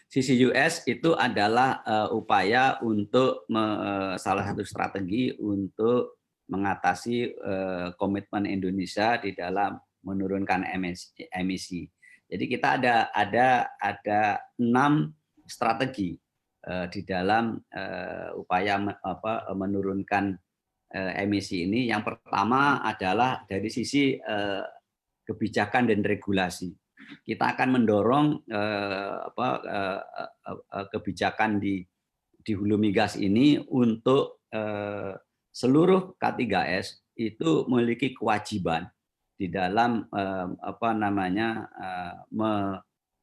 Sisi US itu adalah upaya untuk salah satu strategi untuk mengatasi komitmen Indonesia di dalam menurunkan emisi. Jadi kita ada 6 strategi di dalam upaya menurunkan emisi ini. Yang pertama adalah dari sisi kebijakan dan regulasi. Kita akan mendorong kebijakan di hulu migas ini untuk seluruh K3S itu memiliki kewajiban di dalam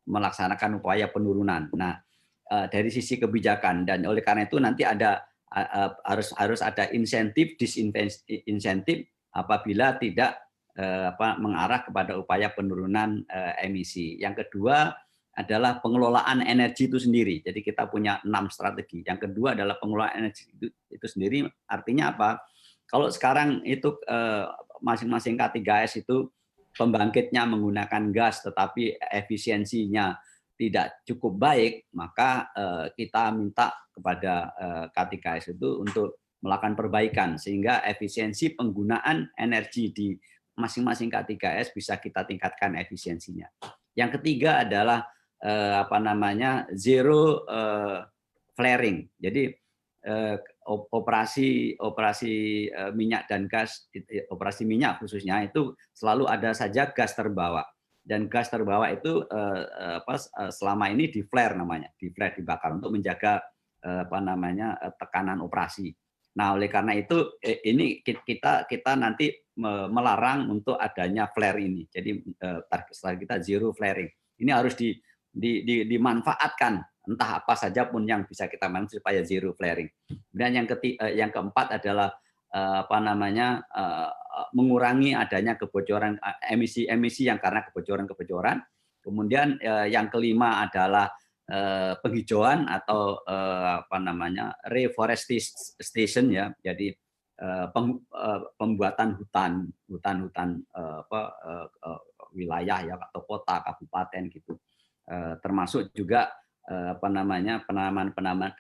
melaksanakan upaya penurunan. Nah, dari sisi kebijakan, dan oleh karena itu nanti harus ada insentif, disinsentif apabila tidak mengarah kepada upaya penurunan emisi. Yang kedua adalah pengelolaan energi itu sendiri. Jadi kita punya 6 strategi. Yang kedua adalah pengelolaan energi itu sendiri. Artinya apa? Kalau sekarang itu masing-masing K3S itu pembangkitnya menggunakan gas, tetapi efisiensinya tidak cukup baik, maka kita minta kepada K3S itu untuk melakukan perbaikan sehingga efisiensi penggunaan energi di masing-masing K3S bisa kita tingkatkan efisiensinya. Yang ketiga adalah zero flaring. Jadi operasi minyak dan gas, operasi minyak khususnya itu selalu ada saja gas terbawa. Dan gas terbawa itu selama ini di flare namanya, dibakar untuk menjaga tekanan operasi. Nah, oleh karena itu ini kita nanti melarang untuk adanya flare ini. Jadi target kita zero flaring. Ini harus dimanfaatkan entah apa saja pun yang bisa kita manfaatkan supaya zero flaring. Dan yang keempat adalah mengurangi adanya kebocoran emisi yang karena kebocoran. Kemudian yang kelima adalah penghijauan atau reforestation ya. Jadi pembuatan hutan wilayah ya atau kota, kabupaten gitu. Termasuk juga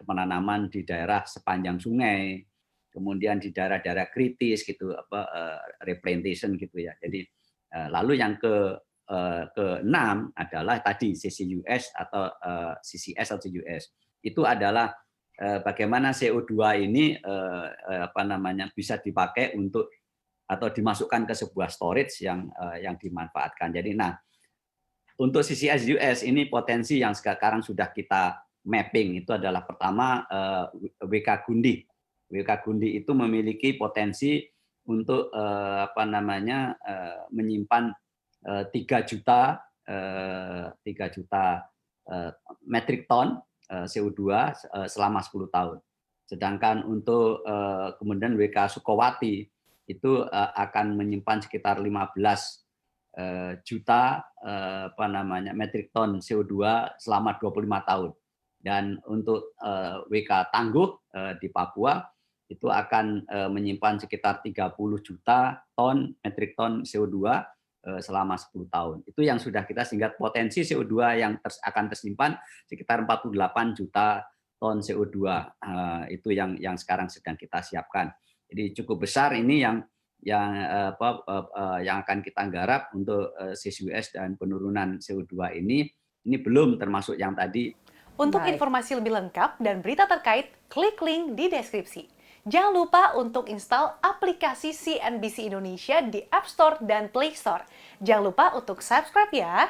penanaman di daerah sepanjang sungai, kemudian di daerah-daerah kritis gitu, replantation gitu ya. Jadi lalu yang keenam adalah tadi CCUS atau CCS atau CUS. Itu adalah bagaimana CO2 ini bisa dipakai untuk atau dimasukkan ke sebuah storage yang dimanfaatkan. Jadi untuk CCS US ini potensi yang sekarang sudah kita mapping itu adalah pertama WK Gundi. WK Gundi itu memiliki potensi untuk menyimpan 3 juta metrik ton CO2 selama 10 tahun. Sedangkan untuk kemudian WK Sukowati itu akan menyimpan sekitar 15 juta metrik ton CO2 selama 25 tahun. Dan untuk WK Tangguh di Papua itu akan menyimpan sekitar 30 juta metrik ton CO2 selama 10 tahun. Itu yang sudah kita, sehingga potensi CO2 yang akan tersimpan sekitar 48 juta ton CO2. Itu yang sekarang sedang kita siapkan. Jadi cukup besar ini yang akan kita garap untuk CCUS dan penurunan CO2 ini belum termasuk yang tadi. Untuk informasi lebih lengkap dan berita terkait, klik link di deskripsi. Jangan lupa untuk install aplikasi CNBC Indonesia di App Store dan Play Store. Jangan lupa untuk subscribe ya.